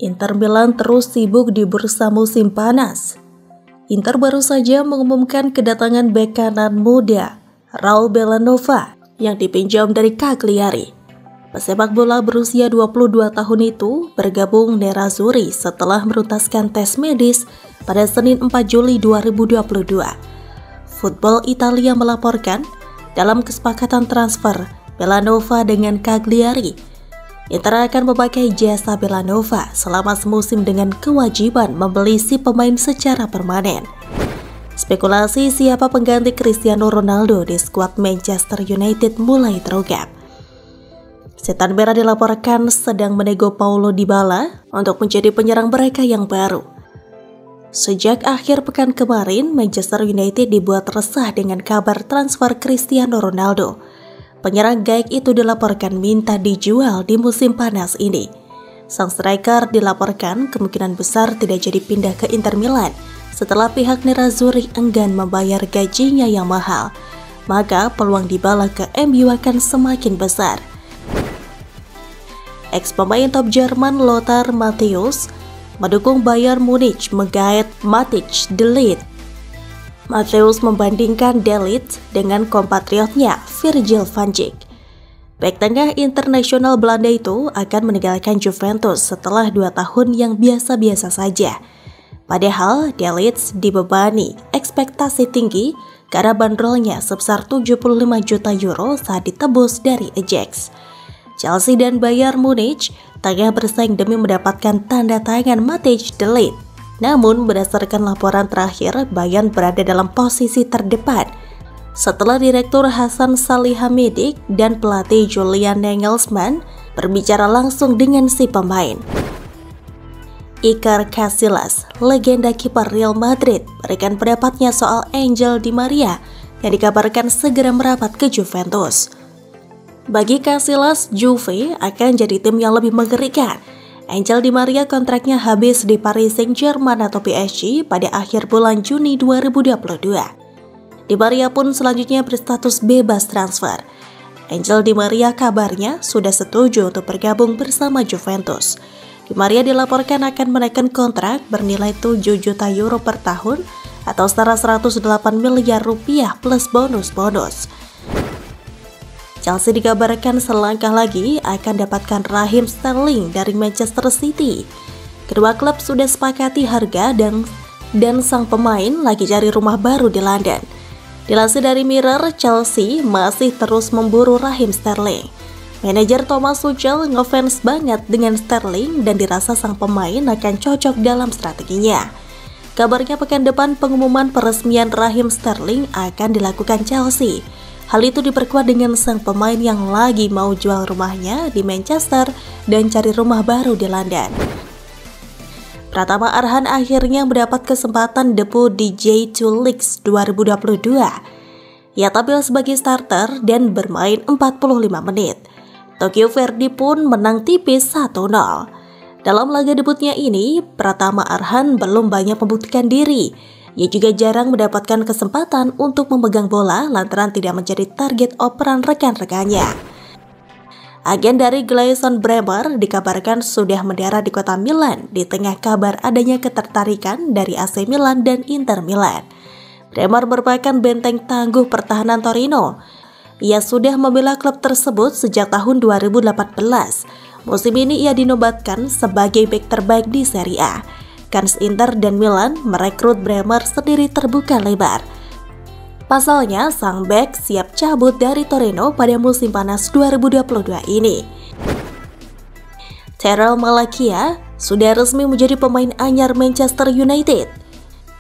Inter Milan terus sibuk di bursa musim panas. Inter baru saja mengumumkan kedatangan bek kanan muda Raul Bellanova yang dipinjam dari Cagliari. Pesepak bola berusia 22 tahun itu bergabung Nerazzurri setelah menuntaskan tes medis pada Senin 4 Juli 2022. Football Italia melaporkan dalam kesepakatan transfer Bellanova dengan Cagliari, Inter akan memakai jasa Bellanova selama semusim dengan kewajiban membeli si pemain secara permanen. Spekulasi siapa pengganti Cristiano Ronaldo di skuad Manchester United mulai terungkap. Setan Merah dilaporkan sedang menego Paulo Dybala untuk menjadi penyerang mereka yang baru. Sejak akhir pekan kemarin, Manchester United dibuat resah dengan kabar transfer Cristiano Ronaldo. Penyerang Gaek itu dilaporkan minta dijual di musim panas ini. Sang striker dilaporkan kemungkinan besar tidak jadi pindah ke Inter Milan setelah pihak Nerazzurri enggan membayar gajinya yang mahal. Maka peluang Dybala ke MU akan semakin besar. Ex-pemain top Jerman Lothar Matthäus mendukung Bayern Munich menggait Matic De Ligt. Matthäus membandingkan De Ligt dengan kompatriotnya Virgil van Dijk. Bek tengah internasional Belanda itu akan meninggalkan Juventus setelah 2 tahun yang biasa-biasa saja. Padahal De Ligt dibebani ekspektasi tinggi karena bandrolnya sebesar 75 juta euro saat ditebus dari Ajax. Chelsea dan Bayern Munich tengah bersaing demi mendapatkan tanda tangan Matic De Ligt. Namun berdasarkan laporan terakhir, Bayern berada dalam posisi terdepan setelah Direktur Hasan Salihamidzic dan pelatih Julian Nagelsmann berbicara langsung dengan si pemain. Iker Casillas, legenda kiper Real Madrid, berikan pendapatnya soal Angel Di Maria yang dikabarkan segera merapat ke Juventus. Bagi Casillas, Juve akan jadi tim yang lebih mengerikan. Angel Di Maria kontraknya habis di Paris Saint-Germain atau PSG pada akhir bulan Juni 2022. Di Maria pun selanjutnya berstatus bebas transfer. Angel Di Maria kabarnya sudah setuju untuk bergabung bersama Juventus. Di Maria dilaporkan akan menaikkan kontrak bernilai 7 juta euro per tahun atau setara 108 miliar rupiah plus bonus-bonus. Chelsea dikabarkan selangkah lagi akan dapatkan Raheem Sterling dari Manchester City. Kedua klub sudah sepakati harga dan sang pemain lagi cari rumah baru di London. Dilansir dari Mirror, Chelsea masih terus memburu Raheem Sterling. Manajer Thomas Tuchel ngefans banget dengan Sterling dan dirasa sang pemain akan cocok dalam strateginya. Kabarnya pekan depan pengumuman peresmian Raheem Sterling akan dilakukan Chelsea. Hal itu diperkuat dengan sang pemain yang lagi mau jual rumahnya di Manchester dan cari rumah baru di London. Pratama Arhan akhirnya mendapat kesempatan debut di J2 League 2022. Ia tampil sebagai starter dan bermain 45 menit. Tokyo Verdy pun menang tipis 1-0. Dalam laga debutnya ini, Pratama Arhan belum banyak membuktikan diri. Ia juga jarang mendapatkan kesempatan untuk memegang bola lantaran tidak menjadi target operan rekan-rekannya. Agen dari Gleison Bremer dikabarkan sudah mendarat di kota Milan di tengah kabar adanya ketertarikan dari AC Milan dan Inter Milan. Bremer merupakan benteng tangguh pertahanan Torino. Ia sudah membela klub tersebut sejak tahun 2018. Musim ini ia dinobatkan sebagai bek terbaik di Serie A. Kans Inter dan Milan merekrut Bremer sendiri terbuka lebar. Pasalnya, sang bek siap cabut dari Torino pada musim panas 2022 ini. Terrell Malacia sudah resmi menjadi pemain anyar Manchester United.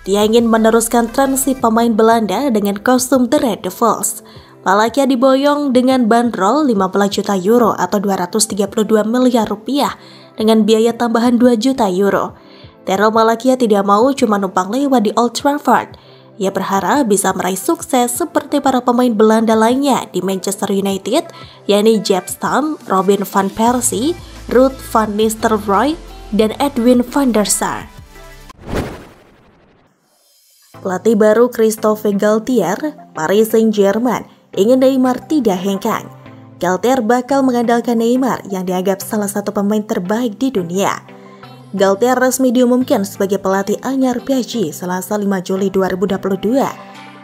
Dia ingin meneruskan tren si pemain Belanda dengan kostum The Red Devils. Malacia diboyong dengan bandrol 15 juta euro atau 232 miliar rupiah dengan biaya tambahan 2 juta euro. Terrell Malacia tidak mau cuma numpang lewat di Old Trafford. Ia berharap bisa meraih sukses seperti para pemain Belanda lainnya di Manchester United, yakni Jaap Stam, Robin van Persie, Ruud van Nistelrooy, dan Edwin van der Sar. Pelatih baru Christophe Galtier, Paris Saint-Germain, ingin Neymar tidak hengkang. Galtier bakal mengandalkan Neymar yang dianggap salah satu pemain terbaik di dunia. Galtier resmi diumumkan sebagai pelatih anyar PSG Selasa 5 Juli 2022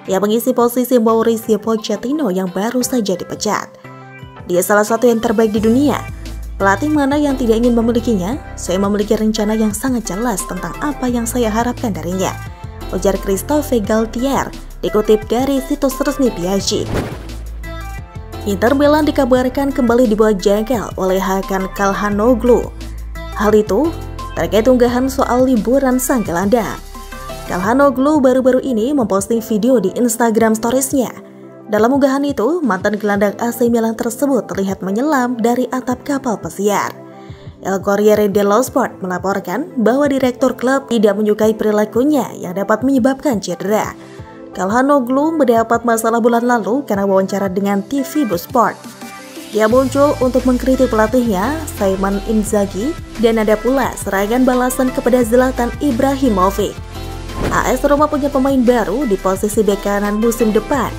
yang mengisi posisi Mauricio Pochettino yang baru saja dipecat. Dia salah satu yang terbaik di dunia. Pelatih mana yang tidak ingin memilikinya? Saya memiliki rencana yang sangat jelas tentang apa yang saya harapkan darinya, ujar Christophe Galtier, dikutip dari situs resmi PSG. Inter Milan dikabarkan kembali dibawa jengkel oleh Hakan Calhanoglu. Hal itu terkait unggahan soal liburan sang gelandang. Calhanoglu baru-baru ini memposting video di Instagram Stories-nya. Dalam unggahan itu, mantan gelandang AC Milan tersebut terlihat menyelam dari atap kapal pesiar. El Corriere dello Sport melaporkan bahwa direktur klub tidak menyukai perilakunya yang dapat menyebabkan cedera. Calhanoglu mendapat masalah bulan lalu karena wawancara dengan TV Sport. Dia muncul untuk mengkritik pelatihnya, Simon Inzaghi, dan ada pula serangan balasan kepada Zlatan Ibrahimovic. AS Roma punya pemain baru di posisi bek kanan musim depan.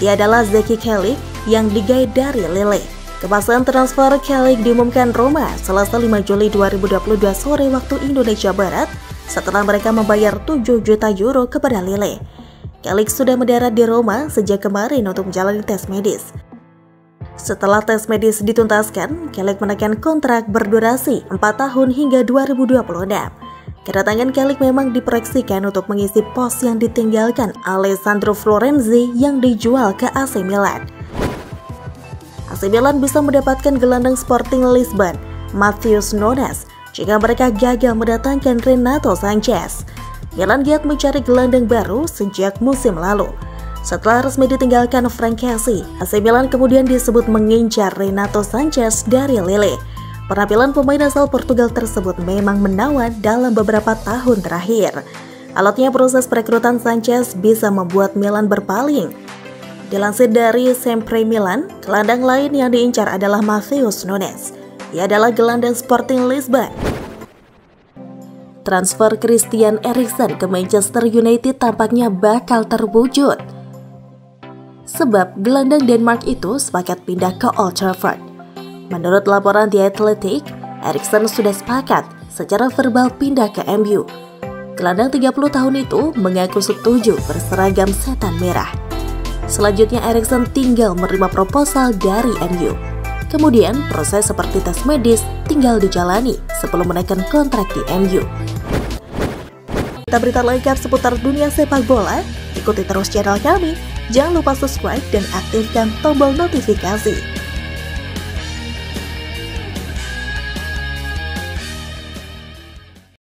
Dia adalah Zeki Çelik yang digait dari Lille. Kepastian transfer Çelik diumumkan Roma Selasa 5 Juli 2022 sore waktu Indonesia Barat setelah mereka membayar 7 juta euro kepada Lille. Çelik sudah mendarat di Roma sejak kemarin untuk menjalani tes medis. Setelah tes medis dituntaskan, Çelik menekan kontrak berdurasi 4 tahun hingga 2026. Kedatangan Çelik memang diproyeksikan untuk mengisi pos yang ditinggalkan Alessandro Florenzi yang dijual ke AC Milan. AC Milan bisa mendapatkan gelandang Sporting Lisbon, Matheus Nunes, jika mereka gagal mendatangkan Renato Sanches. Milan giat mencari gelandang baru sejak musim lalu. Setelah resmi ditinggalkan Frank Kessie, AC Milan kemudian disebut mengincar Renato Sanches dari Lille. Penampilan pemain asal Portugal tersebut memang menawan dalam beberapa tahun terakhir. Alotnya proses perekrutan Sanches bisa membuat Milan berpaling. Dilansir dari Sempre Milan, gelandang lain yang diincar adalah Matheus Nunes. Ia adalah gelandang Sporting Lisbon. Transfer Christian Eriksen ke Manchester United tampaknya bakal terwujud. Sebab gelandang Denmark itu sepakat pindah ke Old Trafford. Menurut laporan The Athletic, Eriksen sudah sepakat secara verbal pindah ke MU. Gelandang 30 tahun itu mengaku setuju berseragam setan merah. Selanjutnya Eriksen tinggal menerima proposal dari MU. Kemudian proses seperti tes medis tinggal dijalani sebelum menaikkan kontrak di MU. Kita berita lengkap seputar dunia sepak bola, ikuti terus channel kami. Jangan lupa subscribe dan aktifkan tombol notifikasi.